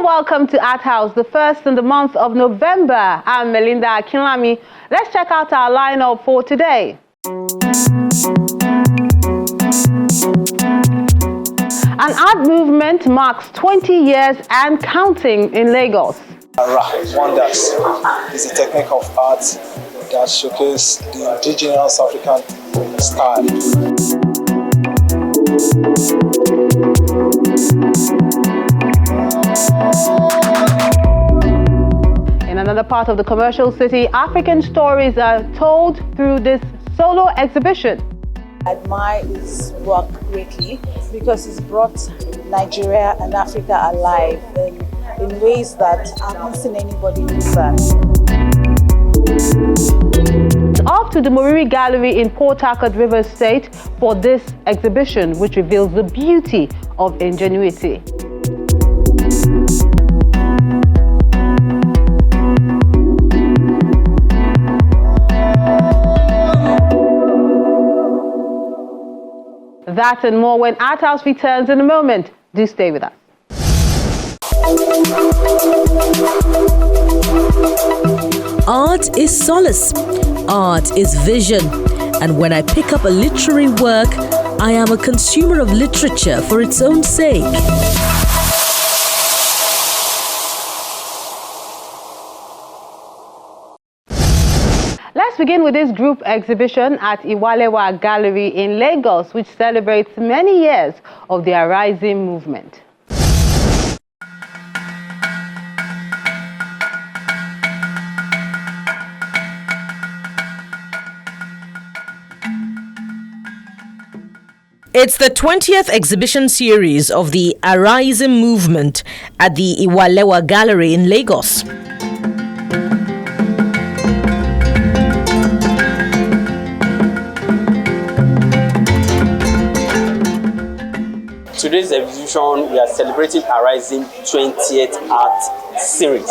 welcome to Art House, the first in the month of November. I'm Melinda Akinlami. Let's check out our lineup for today. An art movement marks 20 years and counting in Lagos. Wonders is a technique of art that showcases the indigenous African style. In another part of the commercial city, African stories are told through this solo exhibition. I admire his work greatly because he's brought Nigeria and Africa alive in ways that I haven't seen anybody do that. Off to the Moriri Gallery in Port Harcourt, Rivers State for this exhibition, which reveals the beauty of ingenuity. That and more when Art House returns in a moment. Do stay with us. Art is solace. Art is vision. And when I pick up a literary work, I am a consumer of literature for its own sake. Let's begin with this group exhibition at Iwalewa Gallery in Lagos, which celebrates many years of the Araism movement. It's the 20th exhibition series of the Araism movement at the Iwalewa Gallery in Lagos. Today's exhibition, we are celebrating Araism 20th Art Series.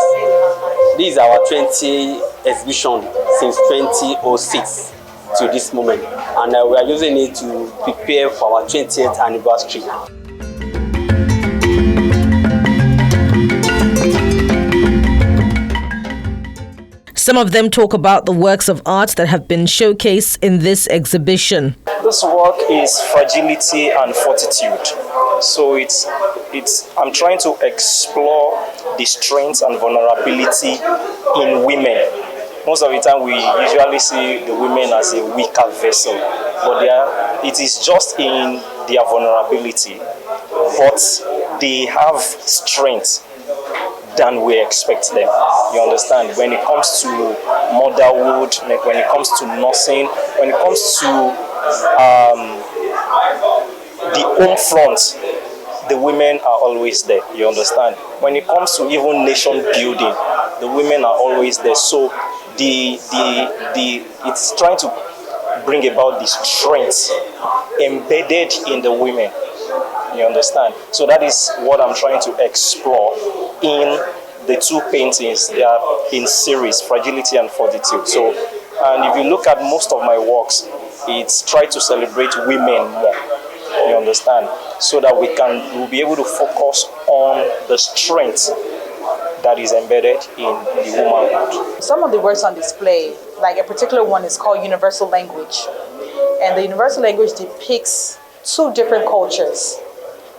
This is our 20th exhibition since 2006 to this moment, and we are using it to prepare for our 20th anniversary. Some of them talk about the works of art that have been showcased in this exhibition. This work is fragility and fortitude. So I'm trying to explore the strengths and vulnerability in women. Most of the time we usually see the women as a weaker vessel, but it is just in their vulnerability. But they have strength than we expect them. You understand? When it comes to motherhood, when it comes to nursing, when it comes to the home front, the women are always there. You understand? When it comes to even nation building, the women are always there. So it's trying to bring about the strength embedded in the women. You understand? So that is what I'm trying to explore in the two paintings. They are in series, fragility and fortitude. So, and if you look at most of my works, it's try to celebrate women more. You understand? So that we'll be able to focus on the strength that is embedded in the womanhood. Some of the works on display, like a particular one is called Universal Language. And the Universal Language depicts two different cultures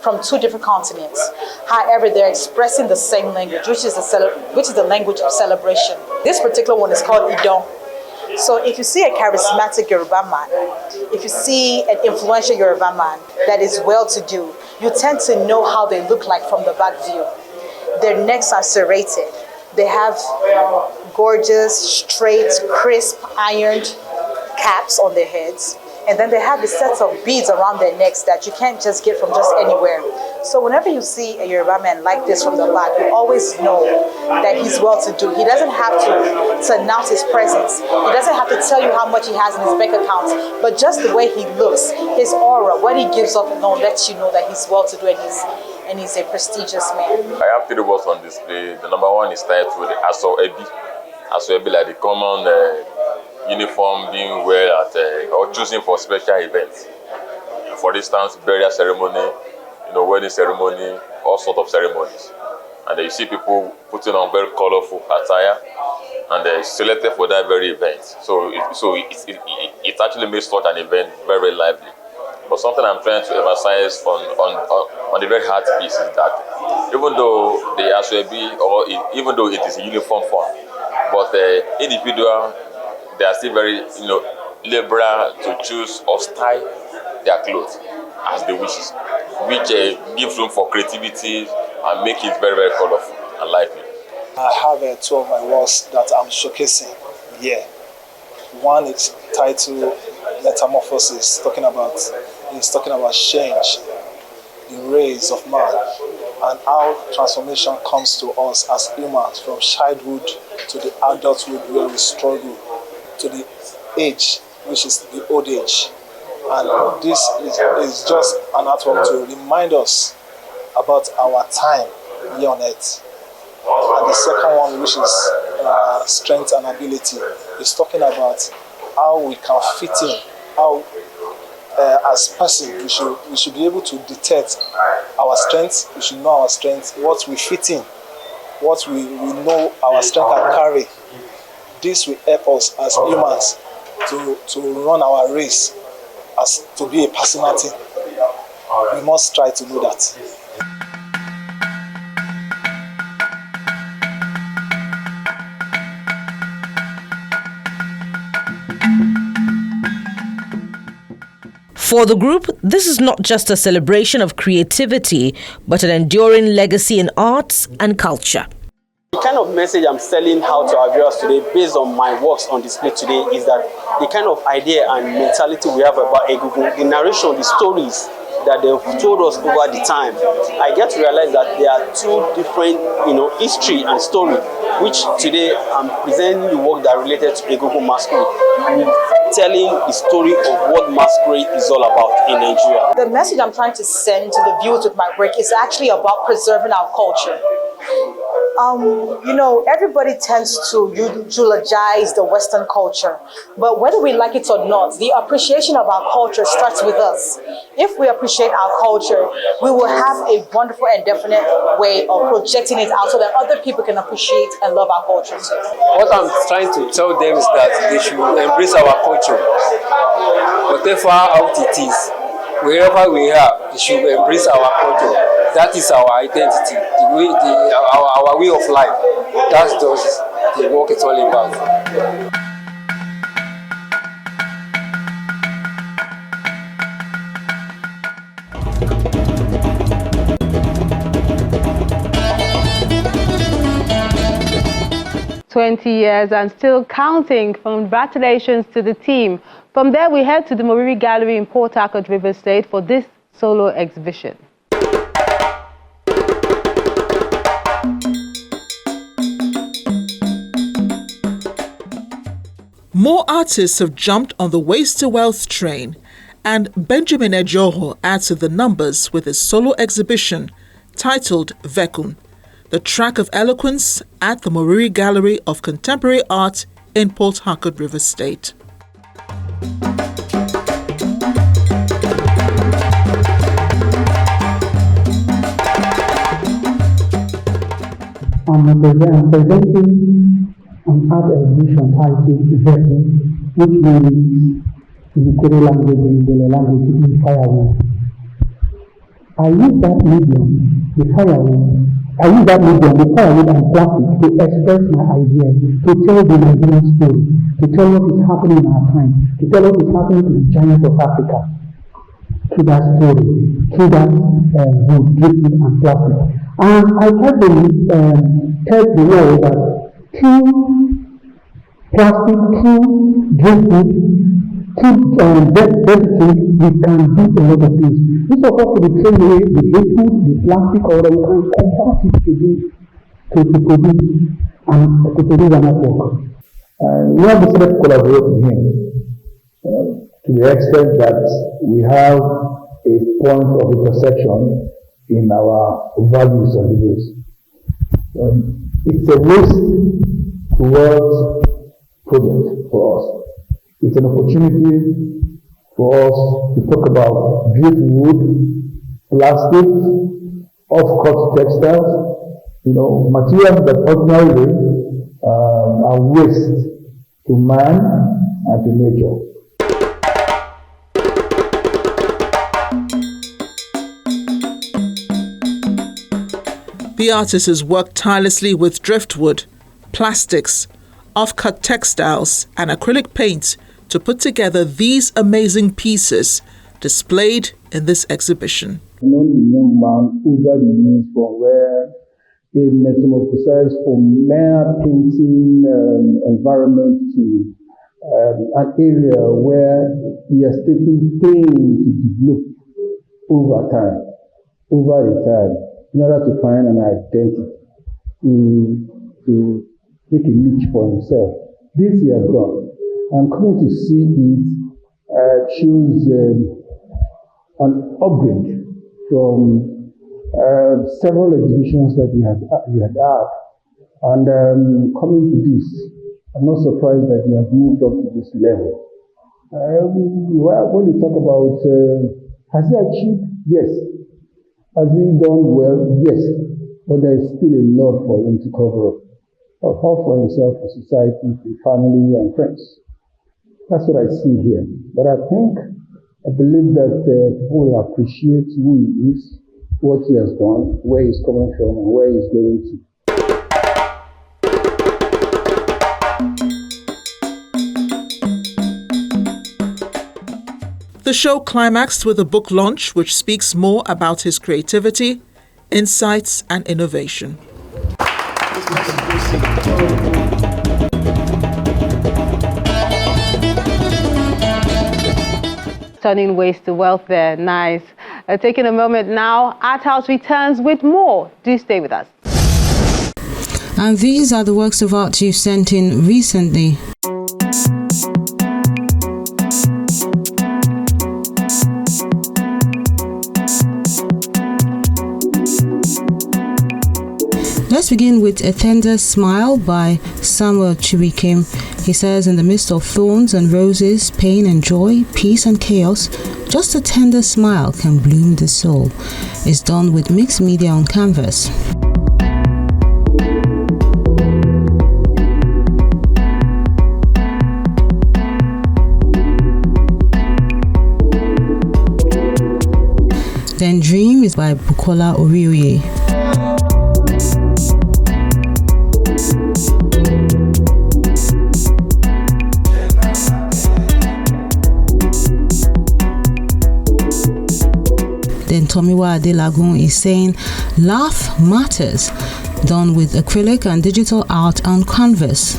from two different continents. However, they're expressing the same language, which is the language of celebration. This particular one is called Idon. So if you see a charismatic Yoruba man, if you see an influential Yoruba man that is well-to-do, you tend to know how they look like from the back view. Their necks are serrated. They have gorgeous, straight, crisp, ironed caps on their heads. And then they have the sets of beads around their necks that you can't just get from just anywhere. So whenever you see a Yoruba man like this from the back, you always know that he's well-to-do. He doesn't have to announce his presence. He doesn't have to tell you how much he has in his bank account. But just the way he looks, his aura, what he gives off alone lets you know that he's well-to-do and he's a prestigious man. I have 3 works on display. The number 1 is titled Aso Ebi. Aso Ebi, like the common uniform being wear at or choosing for special events. For instance, burial ceremony, wedding ceremony, all sorts of ceremonies. and you see people putting on very colorful attire, and selected for that very event. So it actually makes such an event very lively. But something I'm trying to emphasize on the very hard piece is that even though the Asoebi, or even though it is a uniform form, but the individual, they are still very liberal to choose or style their clothes as they wish, which gives room for creativity and make it very, very colorful and lively. I have two of my works that I'm showcasing here. One is titled Metamorphosis, talking about change, the rays of man, and how transformation comes to us as humans from childhood to the adulthood where we struggle to the age, which is the old age. And this is just an artwork to remind us about our time here on earth. And the second one, which is strength and ability, is talking about how we can fit in, how as person we should be able to detect our strengths, we should know our strengths, what we fit in, what we know our strength can carry. This will help us as humans to run our race, as to be a personality. We must try to do that. For the group, this is not just a celebration of creativity, but an enduring legacy in arts and culture. The kind of message I'm selling out to our viewers today, based on my works on display today, is that the kind of idea and mentality we have about Egungun, the narration, the stories that they've told us over the time, I get to realize that there are two different, history and story, which today I'm presenting the work that related to Egungun masquerade, telling the story of what masquerade is all about in Nigeria. The message I'm trying to send to the viewers with my work is actually about preserving our culture. Everybody tends to eulogize the Western culture, but whether we like it or not, the appreciation of our culture starts with us. If we appreciate our culture, we will have a wonderful and definite way of projecting it out so that other people can appreciate and love our culture too. What I'm trying to tell them is that they should embrace our culture, whatever out it is. Wherever we are, we should embrace our culture. That is our identity, our way of life. That's just the work it's all about. "20 years and still counting." Congratulations to the team. From there, we head to the Moriri Gallery in Port Harcourt, River State for this solo exhibition. More artists have jumped on the Waste to Wealth train, and Benjamin Ejoho adds to the numbers with his solo exhibition titled Vekun, the track of eloquence at the Moriri Gallery of Contemporary Art in Port Harcourt, River State. I'm presenting an art exhibition titled Vekun, which means in the Kore language, in the language, firewood. I use that medium, the firewood, and plastic to express my ideas, to tell the Nigerian story, to tell what is happening in our time, to tell what is happening to the giant of Africa, through that story, through that wood, driftwood, and plastic. And I try to tell the world that through plastic, through driftwood, everything, we can do a lot of things. This of course the same way the driftwood, the plastic, or we can convert it to produce an artwork. We have decided to collaborate with him to the extent that we have a point of intersection in our values and beliefs. It's a waste to wealth project for us. It's an opportunity for us to talk about driftwood, plastic, off-cut textiles, materials that ordinarily are waste to man and to nature. The artist has worked tirelessly with driftwood, plastics, off-cut textiles, and acrylic paint to put together these amazing pieces displayed in this exhibition. Known the young man over the years from where he metamorphosized from mere painting environment to an area where he has taken pain to develop over the time, in order to find an identity, to make a niche for himself. This he has done. And coming to see it shows an upgrade from several exhibitions that we had. And coming to this, I'm not surprised that we have moved up to this level. When we talk about, has he achieved? Yes. Has he done well? Yes. But there is still a lot for him to cover up. All for himself, for society, for family and friends. That's what I see here. But I believe that people will appreciate who he is, what he has done, where he's coming from, and where he's going to. The show climaxed with a book launch which speaks more about his creativity, insights, and innovation. Turning waste to wealth there. Nice. Taking a moment now, Art House returns with more. Do stay with us. And these are the works of art you sent in recently. Let's begin with A Tender Smile by Samuel Chiwikim. He says, in the midst of thorns and roses, pain and joy, peace and chaos, just a tender smile can bloom the soul. It's done with mixed media on canvas. Then Dream is by Bukola Orioye. Then Tomiwa Adelagun is saying Laugh Matters, done with acrylic and digital art on canvas.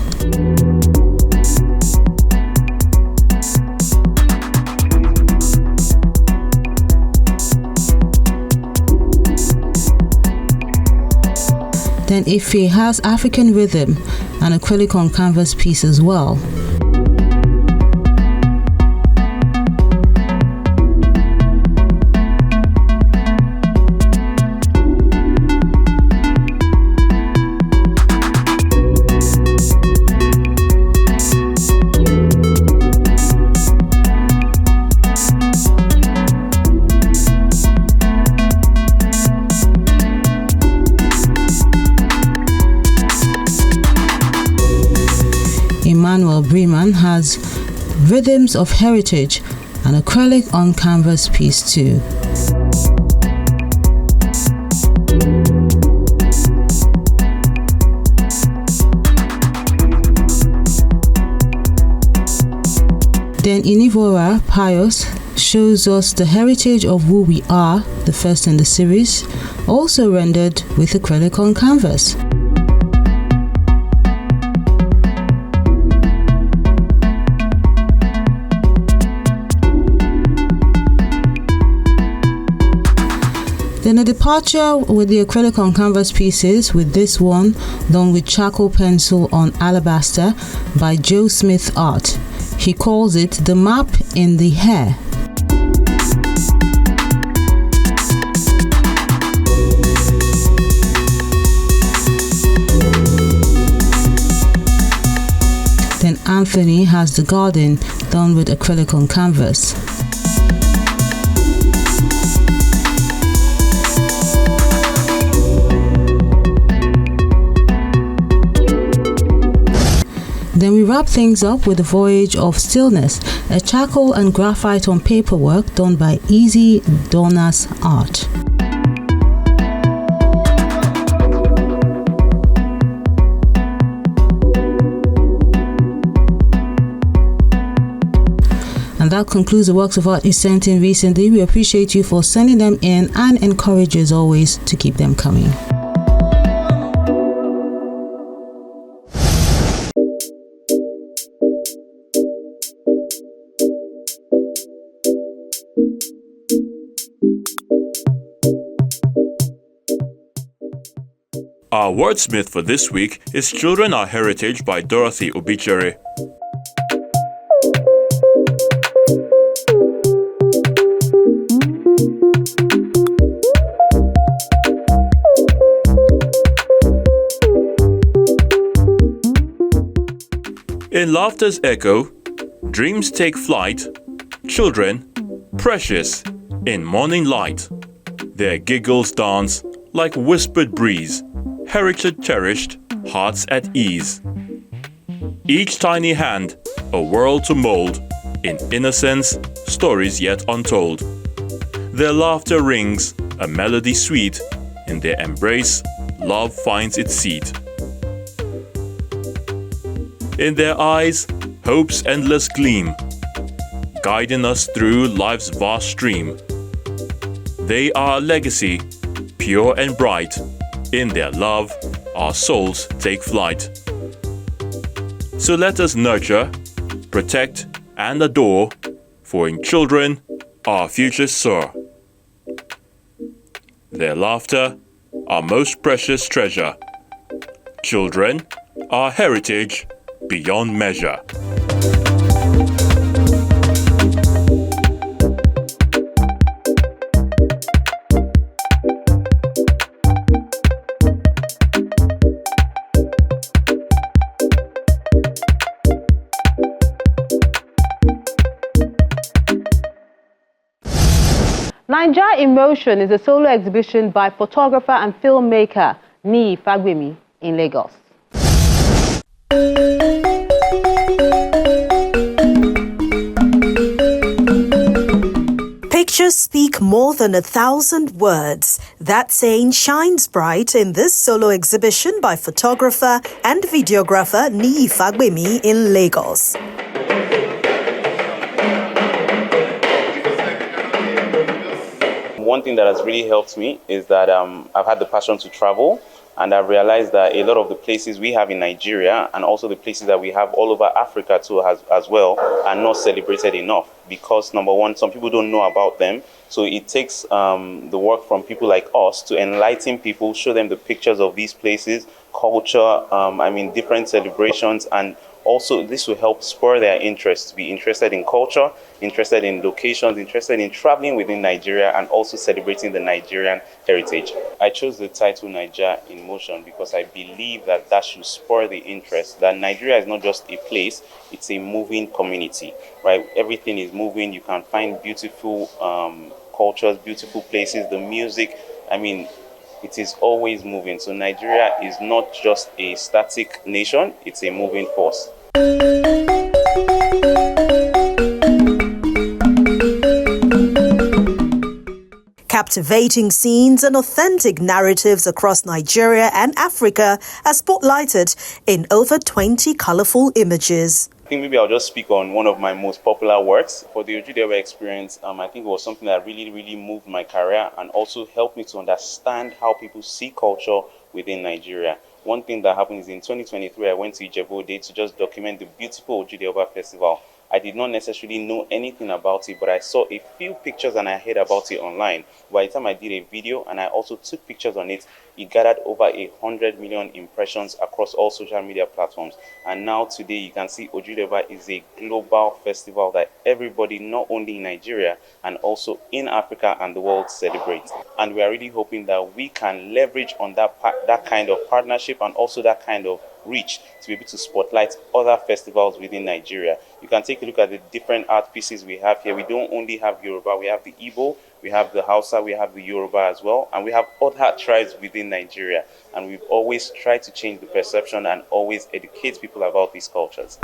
Then Ife has African Rhythm, an acrylic on canvas piece as well. Emmanuel Breman has Rhythms of Heritage, an acrylic on canvas piece too. Then Inivora Pius shows us the heritage of who we are, the first in the series, also rendered with acrylic on canvas. Then a departure with the acrylic on canvas pieces, with this one done with charcoal pencil on alabaster by Joe Smith Art. He calls it The Map in the Hair. Then Anthony has The Garden, done with acrylic on canvas. Then we wrap things up with the Voyage of Stillness, a charcoal and graphite on paper work done by Easy Donas Art. And that concludes the works of art you sent in recently. We appreciate you for sending them in and encourage you as always to keep them coming. Our wordsmith for this week is Children Are Heritage by Dorothy Obichere. In laughter's echo, dreams take flight, children, precious, in morning light. Their giggles dance like whispered breeze, heritage cherished, hearts at ease. Each tiny hand, a world to mold, in innocence, stories yet untold. Their laughter rings, a melody sweet, in their embrace, love finds its seat. In their eyes, hope's endless gleam, guiding us through life's vast stream. They are a legacy, pure and bright. In their love, our souls take flight. So let us nurture, protect, and adore, for in children our futures soar. Their laughter, our most precious treasure. Children, our heritage beyond measure. Naija Emotion is a solo exhibition by photographer and filmmaker Niyi Fagbemi in Lagos. Pictures speak more than 1,000 words. That saying shines bright in this solo exhibition by photographer and videographer Niyi Fagbemi in Lagos. One thing that has really helped me is that I've had the passion to travel, and I've realized that a lot of the places we have in Nigeria and also the places that we have all over Africa too as well are not celebrated enough because, number one, some people don't know about them. So it takes the work from people like us to enlighten people, show them the pictures of these places, culture, different celebrations, and also this will help spur their interest to be interested in culture, interested in locations, interested in traveling within Nigeria, and also celebrating the Nigerian heritage. I chose the title Naija in Motion because I believe that that should spur the interest, that Nigeria is not just a place, it's a moving community, right? Everything is moving. You can find beautiful cultures, beautiful places, the music. It is always moving. So Nigeria is not just a static nation, it's a moving force. Captivating scenes and authentic narratives across Nigeria and Africa are spotlighted in over 20 colorful images. I think maybe I'll just speak on one of my most popular works. For the Ojudewa experience, I think it was something that really moved my career and also helped me to understand how people see culture within Nigeria. One thing that happened is in 2023, I went to Ijebu-Ode to just document the beautiful Ojudewa festival. I did not necessarily know anything about it, but I saw a few pictures and I heard about it online. By the time I did a video and I also took pictures on it, it gathered over 100 million impressions across all social media platforms. And now today you can see Ojudewa is a global festival that everybody, not only in Nigeria and also in Africa and the world, celebrates. And we are really hoping that we can leverage on that kind of partnership and also that kind of reach to be able to spotlight other festivals within Nigeria. You can take a look at the different art pieces we have here. We don't only have Yoruba, we have the Igbo, we have the Hausa, we have the Yoruba as well, and we have other tribes within Nigeria. And we've always tried to change the perception and always educate people about these cultures.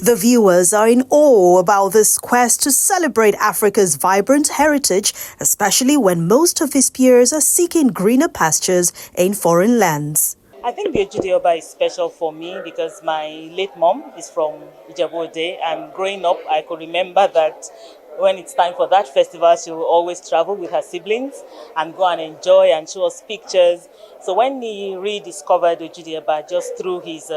The viewers are in awe about this quest to celebrate Africa's vibrant heritage, especially when most of his peers are seeking greener pastures in foreign lands. I think the Ojude is special for me because my late mom is from Ijebu-Ode, and growing up I could remember that when it's time for that festival, she will always travel with her siblings and go and enjoy and show us pictures. So when he rediscovered Ojude just through his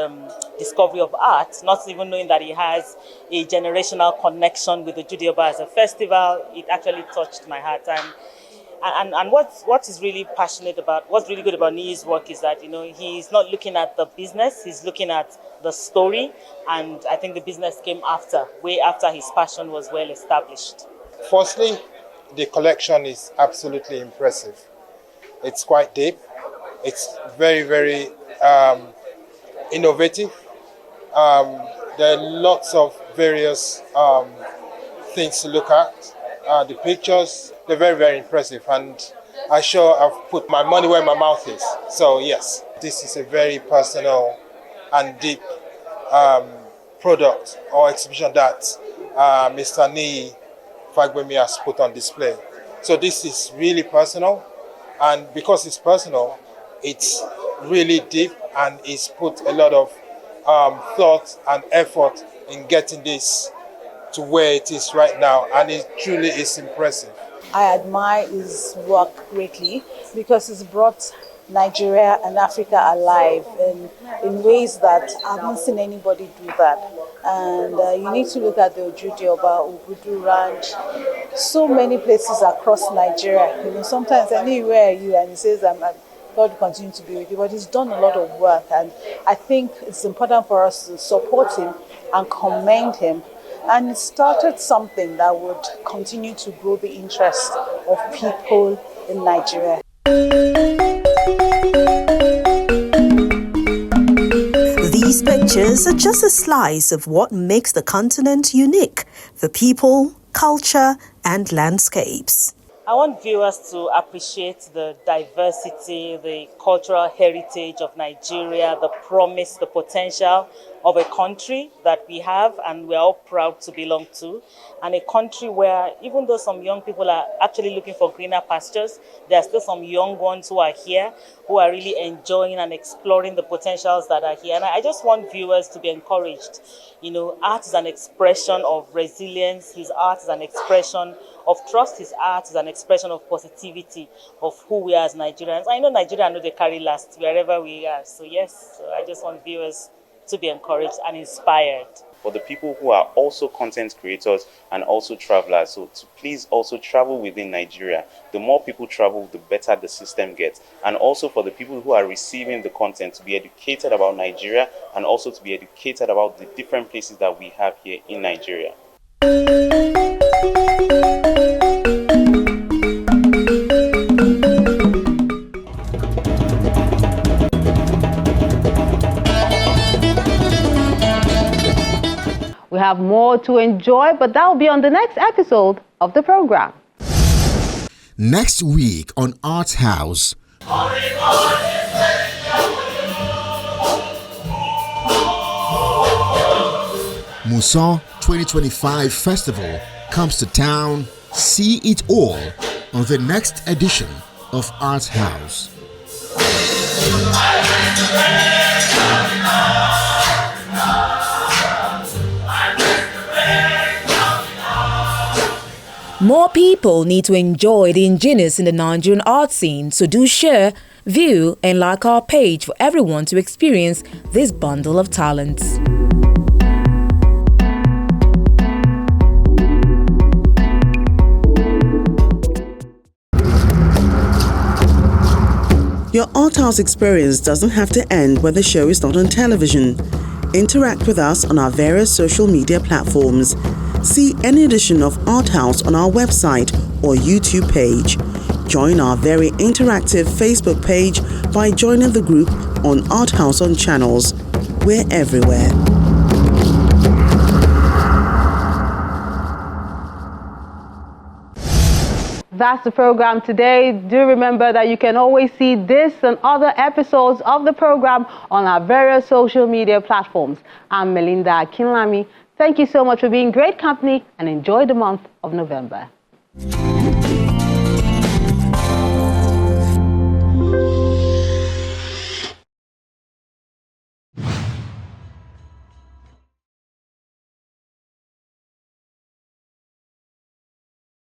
discovery of art, not even knowing that he has a generational connection with Ojude as a festival, it actually touched my heart. And what is really passionate about, what's really good about Niyi's work is that, he's not looking at the business, he's looking at the story, and I think the business came way after his passion was well established. Firstly, the collection is absolutely impressive. It's quite deep. It's very, very innovative. There are lots of various things to look at. The pictures, they're very, very impressive, and I'm sure I've put my money where my mouth is. So yes, this is a very personal and deep product or exhibition that Mr. Niyi Fagbemi has put on display. So this is really personal, and because it's personal, it's really deep, and it's put a lot of thought and effort in getting this to where it is right now, and it truly is impressive. I admire his work greatly because it's brought Nigeria and Africa alive in ways that I haven't seen anybody do that. And you need to look at the Ojude Oba, Obudu Ranch, so many places across Nigeria. Sometimes anywhere you and he says, God will continue to be with you, but he's done a lot of work, and I think it's important for us to support him and commend him. And it started something that would continue to grow the interest of people in Nigeria. These pictures are just a slice of what makes the continent unique: the people, culture, and landscapes. I want viewers to appreciate the diversity, the cultural heritage of Nigeria, the promise, the potential of a country that we have and we're all proud to belong to, and a country where even though some young people are actually looking for greener pastures, there are still some young ones who are here who are really enjoying and exploring the potentials that are here. And I just want viewers to be encouraged. Art is an expression of resilience. His art is an expression of trust. His art is an expression of positivity of who we are as Nigerians. I know Nigeria know they carry last wherever we are. So yes, I just want viewers to be encouraged and inspired. For the people who are also content creators and also travelers, so to please also travel within Nigeria. The more people travel, the better the system gets. And also for the people who are receiving the content, to be educated about Nigeria and also to be educated about the different places that we have here in Nigeria. We have more to enjoy, but that will be on the next episode of the program. Next week on Art House. Muson 2025 Festival comes to town. See it all on the next edition of Art House. More people need to enjoy the ingenious in the Nigerian art scene, so do share, view, and like our page for everyone to experience this bundle of talents. Your Art House experience doesn't have to end when the show is not on television. Interact with us on our various social media platforms. See any edition of Art House on our website or YouTube page. Join our very interactive Facebook page by joining the group on Art House on Channels. We're everywhere. That's the program today. Do remember that you can always see this and other episodes of the program on our various social media platforms. I'm Melinda Akinlami. Thank you so much for being great company and enjoy the month of November.